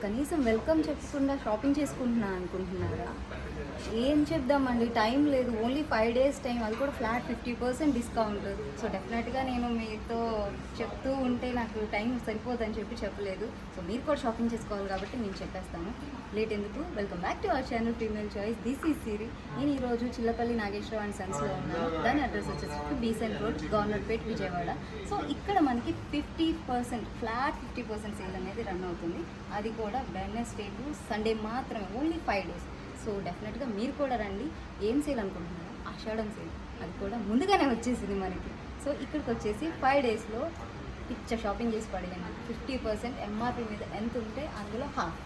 కనీసం వెల్కమ్ చెప్పకుండా షాపింగ్ చేసుకుంటున్నా అనుకుంటున్నారా? ఏం చెప్దామండి, టైం లేదు. ఓన్లీ 5 days టైం, అది కూడా ఫ్లాట్ 50% డిస్కౌంట్. సో డెఫినెట్గా నేను మీతో చెప్తూ ఉంటే నాకు టైం సరిపోదని చెప్పలేదు. సో మీరు కూడా షాపింగ్ చేసుకోవాలి కాబట్టి నేను చెప్పేస్తాను. లేట్ ఎందుకు, welcome back to our channel female choice. This is Siri. నేను ఈరోజు చిల్లపల్లి నాగేశ్వర అండ్ సన్స్లో ఉన్నాను. దాని అడ్రస్ వచ్చేసి Besant road, Governorpet, Vijayawada. So ఇక్కడ మనకి 50% ఫ్లాట్ 50% సేల్ అనేది రన్ అవుతుంది. అది కూడా వెడ్నెస్డే టు సండే మాత్రమే, ఓన్లీ 5 days. సో డెఫినెట్గా మీరు కూడా రండి. ఏం సేల్ అనుకుంటున్నారు? ఆషాఢం సేల్, అది కూడా ముందుగానే వచ్చేసింది మనకి. సో ఇక్కడికి వచ్చేసి 5 daysలో పిక్చర్ షాపింగ్ చేసి పడేయండి. 50% MRP మీద ఎంత ఉంటే అందులో హాఫ్.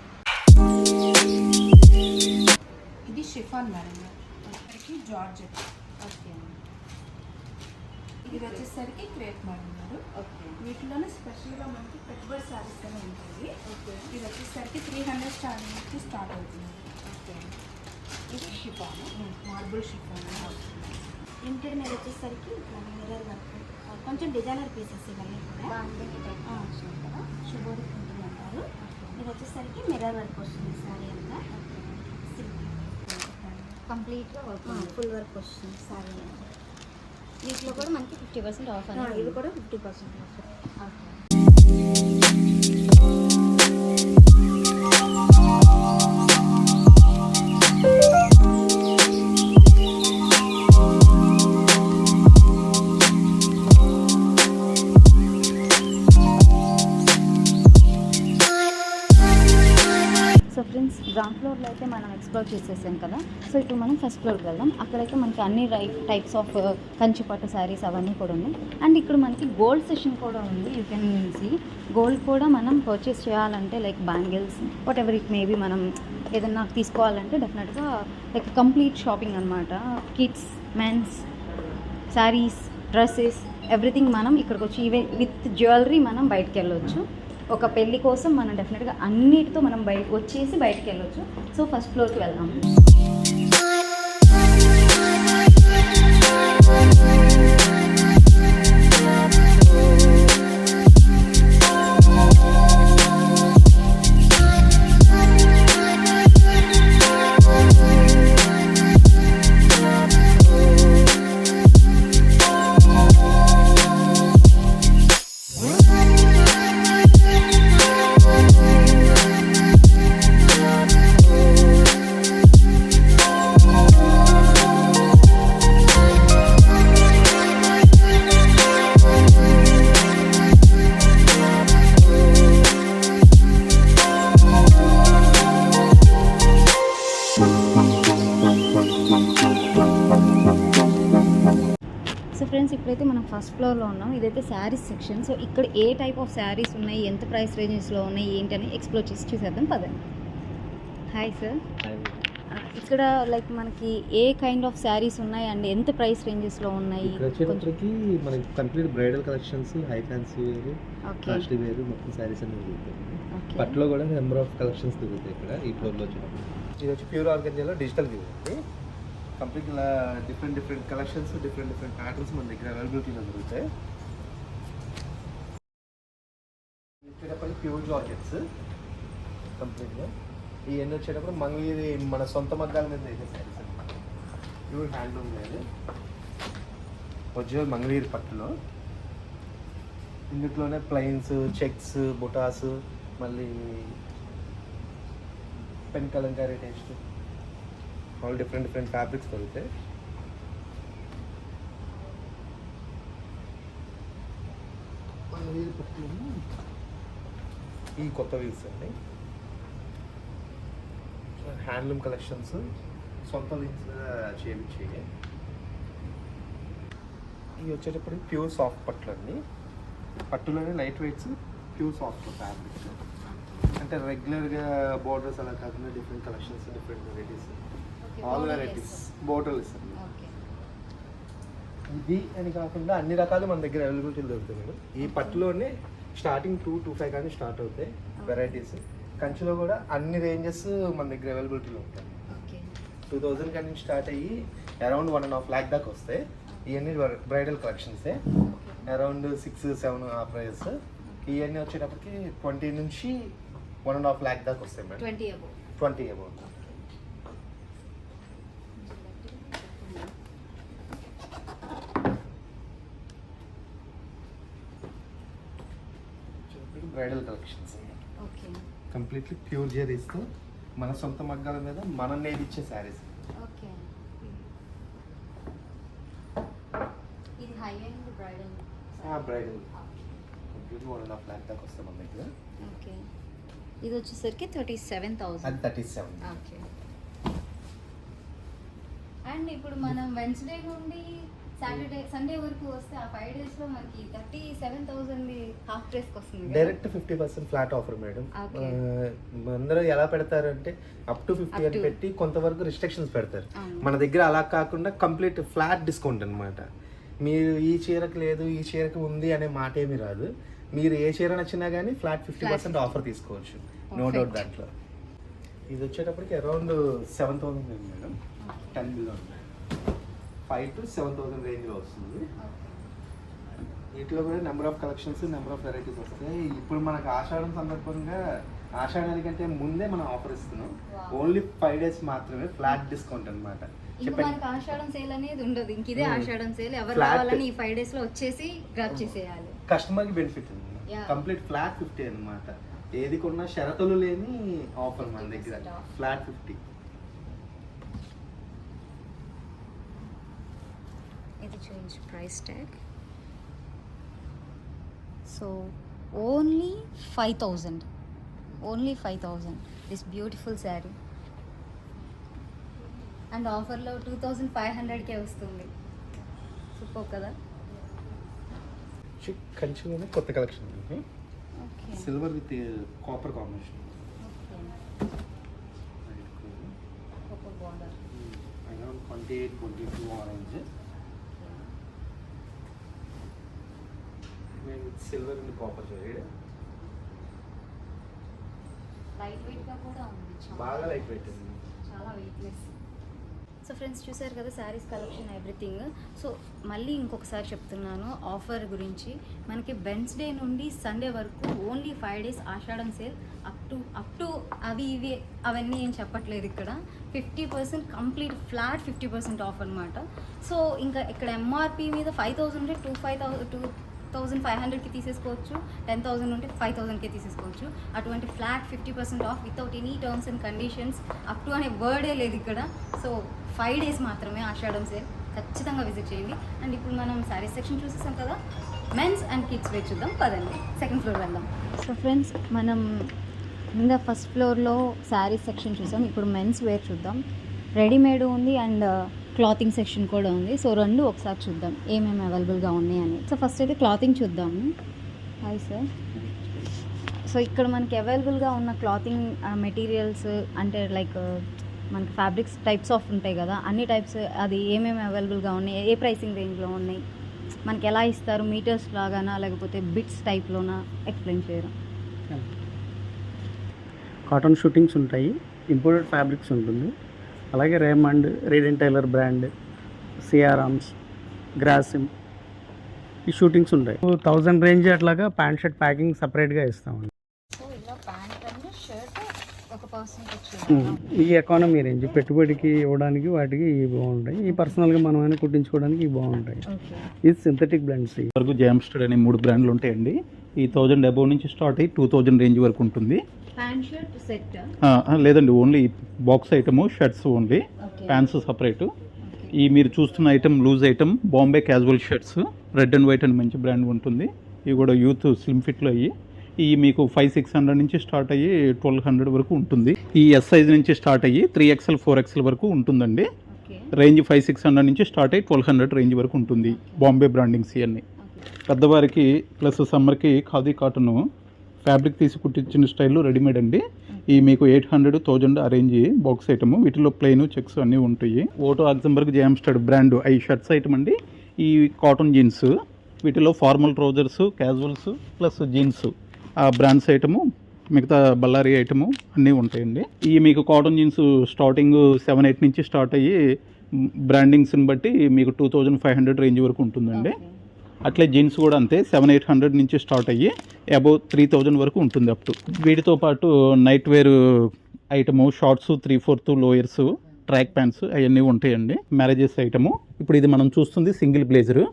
ఇది షిఫాన్ మేడం, ఇక్కడికి జార్జెట్. ఓకే, ఇది వచ్చేసరికి క్రేప్ మేడం గారు. ఓకే, వీటిలోనే స్పెషల్గా మనకి పెట్టుబడి శారీస్ అని ఉంటుంది. ఓకే, ఇది వచ్చేసరికి 300 స్టార్ట్ నుంచి స్టార్ట్ అవుతుంది. ఓకే. ఇది షిఫాన్, మార్బుల్ షిఫాన్. ప్రింటెడ్ మీద వచ్చేసరికి ఇట్లా మిర్రర్ వర్క్, కొంచెం డిజైనర్ పీసెస్ ఇవన్నీ కూడా శుభోడి ప్రింటింగ్ అంటారు. ఇది వచ్చేసరికి మిర్రర్ వర్క్ వస్తుంది. సారీ అంతా కంప్లీట్గా వర్క్, ఫుల్ వర్క్ వస్తుంది సారీ అంతా. వీటిలో కూడా మనకి 50% ఆఫ్ అనేది. ఇది కూడా 50% offer. Okay. So friends, ground ఫ్లోర్లో అయితే మనం ఎక్స్ప్లోర్ చేసేసాం కదా. సో ఇప్పుడు మనం ఫస్ట్ ఫ్లోర్కి వెళ్దాం. అక్కడైతే మనకి అన్ని టైప్స్ ఆఫ్ కంచిపట్టు శారీస్ అవన్నీ కూడా ఉన్నాయి. అండ్ ఇక్కడ మనకి గోల్డ్ సెషన్ కూడా ఉంది. యూ కెన్ సీ గోల్డ్ కూడా మనం పర్చేస్ చేయాలంటే like bangles whatever it maybe, మనం ఏదన్నా తీసుకోవాలంటే డెఫినెట్గా లైక్ కంప్లీట్ షాపింగ్ అనమాట. Kids, mens, saris, dresses, everything మనం ఇక్కడికి వచ్చి ఈవెన్ విత్ జ్యువెలరీ మనం బయటకు వెళ్ళొచ్చు. ఒక పెళ్ళి కోసం మనం డెఫినెట్గా అన్నిటితో మనం బయటకు వెళ్ళొచ్చు. సో ఫస్ట్ ఫ్లోర్కి వెళ్దాం. ఫ్రెండ్స్, ఇప్పుడైతే మనం ఫస్ట్ ఫ్లోర్లో ఉన్నాం. ఇదైతే శారీస్ సెక్షన్. సో ఇక్కడ ఏ టైప్ ఆఫ్ శారీస్ ఉన్నాయి, ఎంత ప్రైస్ రేంజెస్లో ఉన్నాయి, ఏంటని ఎక్స్ప్లోర్ చేసి చూసేద్దాం పదండి. హాయ్ సార్, ఇక్కడ లైక్ మనకి ఏ కైండ్ ఆఫ్ శారీస్ ఉన్నాయి అండ్ ఎంత ప్రైస్ రేంజెస్లో ఉన్నాయి? ఇక్కడ వచ్చేటప్పటికి మనకి complete bridal collections, high fancy వేరు, కాస్ట్లీ వేరు, మొత్తం శారీస్ అన్ని దొరుకుతాయి. పట్లో కూడా నెంబర్ ఆఫ్ కలెక్షన్స్ దొరుకుతాయి ఇక్కడ ఈ ఫ్లోర్లో వచ్చినప్పుడు. ఇది వచ్చి ప్యూర్ ఆర్గంజాలో డిజిటల్ వ్యూ అండి. Complete different collections, different patterns మన దగ్గర అవైలబిలిటీలో దొరుకుతాయి. వచ్చేటప్పటికి ప్యూర్ జార్జెట్స్ కంప్లీట్గా. ఇవన్నీ వచ్చేటప్పుడు మంగళగిరి మన సొంత మగ్గాల మీద అయితే శారీస్ అనమాట. ప్యూర్ హ్యాండ్లూమ్ లేదు, ఒరిజినల్ మంగళగిరి పట్టులో. ఇందులోనే ప్లైన్స్, చెక్స్, బుటాస్, మళ్ళీ pen Kalamkari taste, all different fabrics దొరుకుతాయి. ఈ కొత్త వీల్స్ అండి, హ్యాండ్లూమ్ కలెక్షన్స్, సొంత వీల్స్ చేయించేవి. ఇవి వచ్చేటప్పటికి ప్యూర్ సాఫ్ట్ పట్లు అండి. పట్టులోనే light weights, pure soft fabrics. అంటే రెగ్యులర్గా బోర్డర్స్ అలా కాకుండా different collections, different varieties, all varieties borders అండి. ఇది అని కాకుండా అన్ని రకాలు మన దగ్గర అవైలబిలిటీ దొరుకుతాయి మేడం. ఈ పట్టులోనే స్టార్టింగ్ 225 కానీ స్టార్ట్ అవుతాయి వెరైటీస్. కంచిలో కూడా అన్ని రేంజెస్ మన దగ్గర అవైలబిలిటీలో ఉంటాయి. 2000 కానీ స్టార్ట్ అయ్యి అరౌండ్ 1.5 lakh దాకా వస్తాయి. ఇవన్నీ బ్రైడల్ కలెక్షన్సే. అరౌండ్ 6-7 ఆ ప్రైస్. ఇవన్నీ వచ్చేటప్పటికి 20 నుంచి 1.5 lakh దాకా వస్తాయి madam. 20 above. 20 above. Bridal collections okay. Completely pure జరీస్తో మన సొంత మగ్గాల మీద మనం నేర్పించే శారీస్. ఓకే. ఇది high end bridal. Bridal completely 1.5 lakh దాకా వస్తాయి మన దగ్గర. ఓకే. ఇది వచ్చేసరికి 37,000. అది 37. ఓకే. అండ్ ఇప్పుడు మనం వెన్స్డే నుండి సాటర్డే సండే వరకు వస్తే ఆ 5 డేస్లో మనకి 37,000 హాఫ్ డ్రెస్కి వస్తుంది. Direct 50% flat offer madam. అందరూ ఎలా పెడతారంటే అప్ టు 50 అని పెట్టి కొంతవరకు రిస్ట్రిక్షన్స్ పెడతారు. మన దగ్గర అలా కాకుండా కంప్లీట్ ఫ్లాట్ డిస్కౌంట్ అనమాట. మీరు ఈ చీరకు లేదు ఈ చీరకు ఉంది అనే మాట ఏమీ రాదు. మీరు ఏ చీర నచ్చినా కానీ ఫ్లాట్ 50% ఆఫర్ తీసుకోవచ్చు, నో డౌట్ దాంట్లో. ఇది వచ్చేటప్పటికి అరౌండ్ 7,000 మేడం. 10 బిలో 5 to 7,000 రేంజ్లో వస్తుంది. వీటిలో కూడా number of collections, number of varieties వస్తాయి. ఇప్పుడు మనకు ఆషాఢం సందర్భంగా ఆషాఢానికంటే ముందే మనం ఆఫర్ ఇస్తున్నాం. ఓన్లీ 5 days మాత్రమే ఫ్లాట్ డిస్కౌంట్ అనమాట. మనకి ఆషాఢం సేల్ అనేది ఉండదు, ఇంక ఇదే ఆషాఢం సేల్. ఎవరు కావాలని ఈ 5 days లో వచ్చేసి గ్రాబ్ చేసేయాలి. కస్టమర్కి బెనిఫిట్ ఉంది. కంప్లీట్ ఫ్లాట్ 50 అనమాట. ఏది కొన్నా షరతులు లేని ఆఫర్ మన దగ్గర. ఫ్లాట్ 50. ఇది చూడండి price tag. So only 5,000. Only 5,000 this beautiful sari. And ఆఫర్లో 2,500కే వస్తుంది. సూపర్ కదా. కంచిలోనే కొత్త collection. Okay. Silver with copper combination. Copper border. Around 28-22 orange. Silver and copper zari. Light వెయిట్గా కూడా ఉంది. బాగా లైట్ వెయిట్ ఉంది. చాలా వెయిట్లెస్. సో ఫ్రెండ్స్ చూసారు కదా శారీస్ కలెక్షన్ ఎవ్రీథింగ్. సో మళ్ళీ ఇంకొకసారి చెప్తున్నాను ఆఫర్ గురించి. మనకి వెన్స్డే నుండి సండే వరకు only 5 days Ashadham sale. Up to అవి ఇవి అవన్నీ ఏం చెప్పట్లేదు ఇక్కడ. 50% కంప్లీట్ ఫ్లాట్ 50% ఆఫ్ అనమాట. సో ఇంకా ఇక్కడ ఎంఆర్పి మీద 5,000 ఉంటే 2,500కి తీసేసుకోవచ్చు. 10,000 ఉంటే 5,000కే తీసేసుకోవచ్చు. అటువంటి flat 50% of without any terms and conditions. Up to అనే వర్డే లేదు ఇక్కడ. సో 5 days మాత్రమే ఆషాఢం సేల్. ఖచ్చితంగా విజిట్ చేయండి. అండ్ ఇప్పుడు మనం శారీస్ సెక్షన్ చూసేసాం కదా, మెన్స్ అండ్ కిడ్స్ వేర్ చూద్దాం పదండి. సెకండ్ ఫ్లోర్ వెళ్దాం. సో ఫ్రెండ్స్ మనం కింద ఫస్ట్ ఫ్లోర్లో శారీస్ సెక్షన్ చూసాం. ఇప్పుడు మెన్స్ వేర్ చూద్దాం. రెడీమేడ్ ఉంది అండ్ క్లాతింగ్ సెక్షన్ కూడా ఉంది. సో రెండు ఒకసారి చూద్దాం ఏమేమి అవైలబుల్గా ఉన్నాయి అని. సో ఫస్ట్ అయితే క్లాతింగ్ చూద్దాము. Hi sir. సో ఇక్కడ మనకి అవైలబుల్గా ఉన్న క్లాతింగ్ మెటీరియల్స్ అంటే లైక్ మనకి ఫ్యాబ్రిక్స్ టైప్స్ ఆఫ్ ఉంటాయి కదా, అన్ని టైప్స్ అది ఏమేమి అవైలబుల్గా ఉన్నాయి, ఏ ప్రైసింగ్ రేంజ్లో ఉన్నాయి, మనకి ఎలా ఇస్తారు, మీటర్స్ లాగానా లేకపోతే బిట్స్ టైప్లోనా, ఎక్స్ప్లెయిన్ చేయరా? కాటన్ షూటింగ్స్ ఉంటాయి, ఇంపోర్టెడ్ ఫ్యాబ్రిక్స్ ఉంటుంది, అలాగే రేమండ్, రీడెన్ టైలర్ బ్రాండ్, సిఆర్ఆర్మ్స్, గ్రాసిమ్ ఈ షూటింగ్స్ ఉంటాయి. 1000 రేంజ్ అట్లాగా ప్యాంట్ షర్ట్ ప్యాకింగ్ సపరేట్గా ఇస్తామండి. సో ఇలా ప్యాంట్ అండ్ షర్ట్ ఒక పర్సన్కి ఈ ఎకానమీ రేంజ్ పెట్టుబడికి ఇవ్వడానికి వాటికి ఇవి బాగుంటాయి. ఈ పర్సనల్గా మనం అయినా కుట్టించుకోవడానికి ఇవి బాగుంటాయి. ఇది సింథటిక్ బ్రాండ్స్. వరకు జామ్స్టెడ్ అనే 3 బ్రాండ్లు ఉంటాయండి. ఈ 1000 అబౌవ్ నుంచి స్టార్ట్ అయ్యి 2000 రేంజ్ వరకు ఉంటుంది. ప్యాంట్ షర్ట్ సెట్ లేదండి, only box item, shirts only, pants separate. ఈ మీరు చూస్తున్న item loose item Bombay casual shirts, red and white అని మంచి బ్రాండ్ ఉంటుంది. ఇవి కూడా యూత్ స్లిమ్ ఫిట్లో అయ్యి ఈ మీకు 500-600 నుంచి స్టార్ట్ అయ్యి 1200 వరకు ఉంటుంది. ఈ ఎస్ సైజ్ నుంచి స్టార్ట్ అయ్యి 3XL 4XL వరకు ఉంటుందండి. రేంజ్ 500-600 నుంచి స్టార్ట్ అయ్యి 1200 రేంజ్ వరకు ఉంటుంది. బాంబే బ్రాండింగ్స్ ఇవన్నీ పెద్దవారికి ప్లస్ సమ్మర్కి ఖాదీ కాటన్ ఫ్యాబ్రిక్ తీసి కుట్టించిన స్టైల్లో రెడీమేడ్ అండి. ఈ మీకు 800-1000 ఆ రేంజ్ బాక్స్ ఐటమ్. వీటిలో ప్లెయిన్ చెక్స్ అన్నీ ఉంటాయి. ఓటో ఆక్సంబర్గ్ జామ్స్టెడ్ బ్రాండ్ ఈ షర్ట్స్ ఐటమ్ అండి. ఈ కాటన్ జీన్స్, వీటిలో formal trousers, casuals plus jeans ఆ బ్రాండ్స్ ఐటము, మిగతా బల్లారీ ఐటము అన్నీ ఉంటాయండి. ఈ మీకు కాటన్ జీన్స్ స్టార్టింగ్ 7-8 నుంచి స్టార్ట్ అయ్యి బ్రాండింగ్స్ని బట్టి మీకు 2500 రేంజ్ వరకు ఉంటుందండి. అట్లే జీన్స్ కూడా అంతే 700-800 నుంచి స్టార్ట్ అయ్యి అబౌవ్ 3000 వరకు ఉంటుంది అప్ టు. వీటితో పాటు night wear item, shorts 3/4 lowers, track pants అవన్నీ ఉంటాయండి. Marriages item. ఇప్పుడు ఇది మనం చూస్తుంది సింగిల్ బ్లేజరు,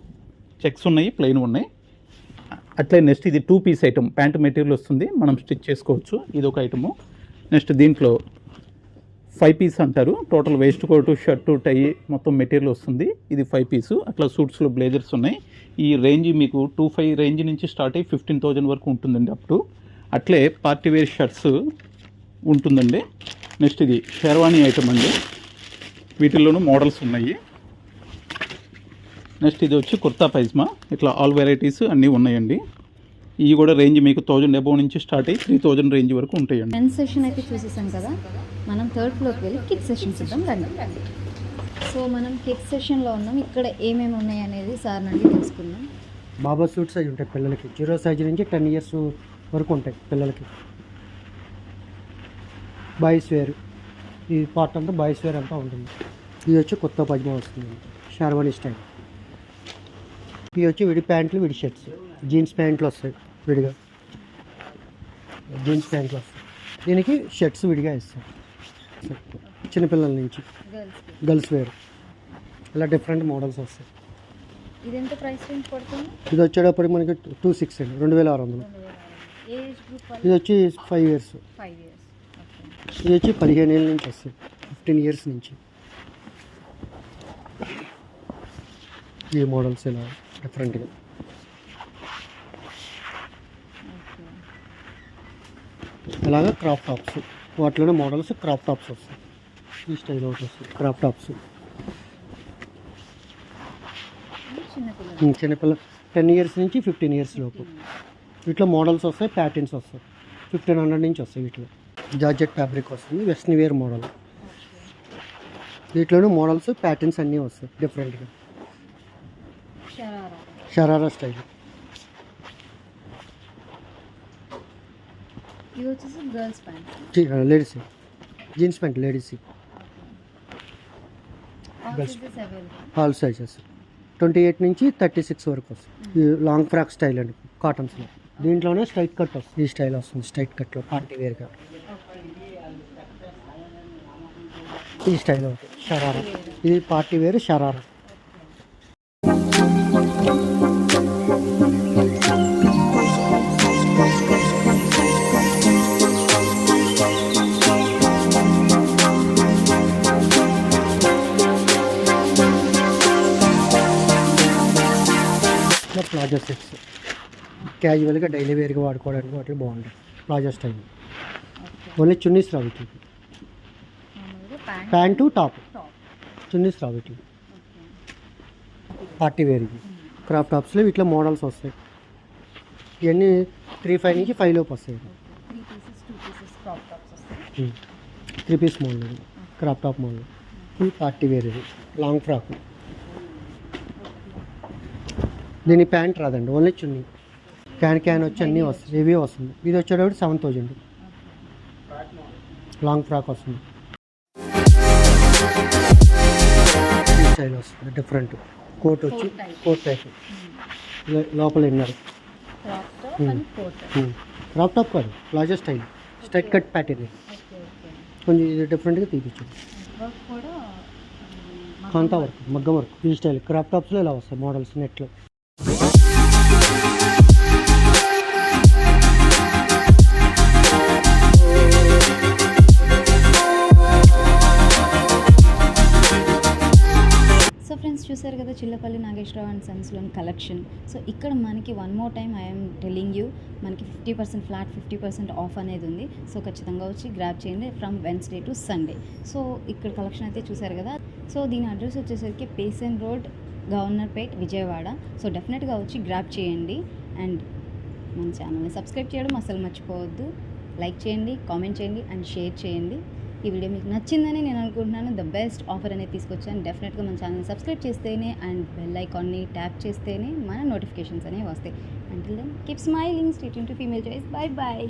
చెక్స్ ఉన్నాయి, ప్లెయిన్ ఉన్నాయి. అట్లే నెక్స్ట్ ఇది 2 పీస్ ఐటమ్, ప్యాంట్ మెటీరియల్ వస్తుంది, మనం స్టిచ్ చేసుకోవచ్చు. ఇది ఒక ఐటము. నెక్స్ట్ దీంట్లో 5 పీస్ అంటారు, టోటల్ వేస్ట్ కోటు, షర్టు, టై మొత్తం మెటీరియల్ వస్తుంది. ఇది 5 పీసు. అట్లా సూట్స్లో బ్లేజర్స్ ఉన్నాయి. ఈ రేంజ్ మీకు 25 రేంజ్ నుంచి స్టార్ట్ అయ్యి 15,000 వరకు ఉంటుందండి అప్ టు. అట్లే పార్టీ వేర్ షర్ట్స్ ఉంటుందండి. నెక్స్ట్ ఇది షెర్వానీ ఐటమ్ అండి, వీటిల్లోనూ మోడల్స్ ఉన్నాయి. నెక్స్ట్ ఇది వచ్చి కుర్తా పైజ్మా, ఇట్లా ఆల్ వెరైటీస్ అన్నీ ఉన్నాయండి. ఇవి కూడా రేంజ్ మీకు 1000 అబౌవ్ నుంచి స్టార్ట్ అయ్యి 3000 రేంజ్ వరకు ఉంటాయండి. మెన్స్ సెషన్ అయితే చూసేసాం కదా, మనం థర్డ్ ఫ్లోర్కి వెళ్ళి కిడ్స్ సెషన్ చూద్దాం రండి. సో మనం కిడ్స్ సెషన్లో ఉన్నాం. ఇక్కడ ఏమేమి ఉన్నాయి అనేది సార్ నుండి తెలుసుకుందాం. బాబా సూట్స్ అవి ఉంటాయి పిల్లలకి, 0 సైజ్ నుంచి 10 ఇయర్స్ వరకు ఉంటాయి పిల్లలకి. బాయ్స్ వేర్, ఈ పార్ట్ అంతా బాయ్స్ వేర్ అంతా ఉంటుంది. ఇది వచ్చి కొత్త పైజమా వస్తుంది, షెర్వానీ స్టైల్. ఇవి వచ్చి విడి ప్యాంట్లు, విడి షర్ట్స్, జీన్స్ ప్యాంట్లు వస్తాయి విడిగా, జీన్స్ ప్యాంట్లు వస్తాయి. దీనికి షర్ట్స్ విడిగా ఇస్తాయి చిన్నపిల్లల నుంచి, గర్ల్స్ వేర్. ఇలా డిఫరెంట్ మోడల్స్ వస్తాయి. ఇది ఎంత ప్రైస్ రేంజ్ పడుతుంది? ఇది వచ్చేటప్పుడు మనకి 2600 అండి, 2600. ఏజ్ గ్రూప్ ఇది వచ్చి 5 ఇయర్స్. 5 ఇయర్స్. ఇది వచ్చి 15 ఏళ్ళ నుంచి వస్తాయి, 15 ఇయర్స్ నుంచి. ఈ మోడల్స్ ఇలా డిఫరెంట్గా. ఇలాగా క్రాప్ టాప్స్, వాటిలోనే మోడల్స్ క్రాప్ టాప్స్ వస్తాయి. ఈ స్టైల్ ఒకటి వస్తుంది క్రాప్ టాప్స్. చిన్నపిల్ల 10 ఇయర్స్ నుంచి 15 ఇయర్స్ లోపు. వీటిలో మోడల్స్ వస్తాయి, ప్యాటర్న్స్ వస్తాయి. 1500 నుంచి వస్తాయి. వీటిలో జార్జెట్ ఫ్యాబ్రిక్ వస్తుంది, వెస్ట్రన్ వేర్ మోడల్. వీటిలోనే మోడల్స్, ప్యాటర్న్స్ అన్నీ వస్తాయి డిఫరెంట్గా. షరారా స్టైల్. ఇది వచ్చేసి girls pant, ladies jeans pant, ladies all sizes 28 నుంచి 36 వరకు వస్తుంది. లాంగ్ ఫ్రాక్ స్టైల్ అండి, కాటన్స్లో. దీంట్లోనే స్ట్రైట్ కట్ వస్తుంది. ఈ స్టైల్ వస్తుంది స్ట్రైట్ కట్లో, పార్టీ వేర్గా. ఈ స్టైల్ ఒకటి షరారా, ఇది party wear sharara. Palazzo sets క్యాజువల్గా డైలీ వేర్గా వాడుకోవడానికి వాటిలో బాగుంటాయి. Palazzo style. ఓన్లీ చున్నీస్ రావు వీటికి, ప్యాంటు టాప్, చున్నీస్ రావు వీటికి. పార్టీ వేర్కి క్రాప్ టాప్స్లో వీటిలో మోడల్స్ వస్తాయి. ఇవన్నీ 3-5 నుంచి 5 లోపు వస్తాయి. 3 piece model, crop top model. ఇది పార్టీ వేర్, ఇది లాంగ్ ఫ్రాక్. దీని ప్యాంట్ రాదండి, ఓన్లీ చున్నీ. క్యాన్ వచ్చి అన్నీ వస్తాయి, హెవీ వస్తుంది. ఇది వచ్చేటప్పుడు 7000 లాంగ్ ఫ్రాక్ వస్తుంది. ఈ స్టైల్ వస్తుంది డిఫరెంట్. కోట్ వచ్చి కోట్ టైప్, లోపల ఇన్నర్. క్రాప్ టాప్ కాదు, palazzo style, straight cut pattern. కొంచెం ఇది డిఫరెంట్గా తీపించండి. కాంతా వర్క్, మగ్గం వర్క్. ఈ స్టైల్ క్రాప్ టాప్స్లో ఇలా వస్తాయి మోడల్స్ నెట్లో. సో ఫ్రెండ్స్ చూసారు కదా చిల్లపల్లి నాగేశ్వరరావు అండ్ సన్స్లోని కలెక్షన్. సో ఇక్కడ మనకి one more time I'm telling you, మనకి 50% ఫ్లాట్, 50% ఆఫ్ అనేది ఉంది. సో ఖచ్చితంగా వచ్చి గ్రాబ్ చేయండి from Wednesday to Sunday. So ఇక్కడ కలెక్షన్ అయితే చూసారు కదా. సో దీని అడ్రస్ వచ్చేసరికి Bessent road, Governorpet, Vijayawada. So డెఫినెట్గా వచ్చి గ్రాబ్ చేయండి. అండ్ మన ఛానల్ని సబ్స్క్రైబ్ చేయడం అసలు మర్చిపోవద్దు. లైక్ చేయండి, కామెంట్ చేయండి అండ్ షేర్ చేయండి. ఈ వీడియో మీకు నచ్చిందని నేను అనుకుంటున్నాను. ద బెస్ట్ ఆఫర్ అనేది తీసుకొచ్చాను. డెఫినెట్గా మన ఛానల్ని సబ్స్క్రైబ్ చేస్తేనే అండ్ బెల్ ఐకాన్ని ట్యాప్ చేస్తేనే మన నోటిఫికేషన్స్ అనేవి వస్తాయి. Until then keep smiling, stay tuned to female choice. Bye bye.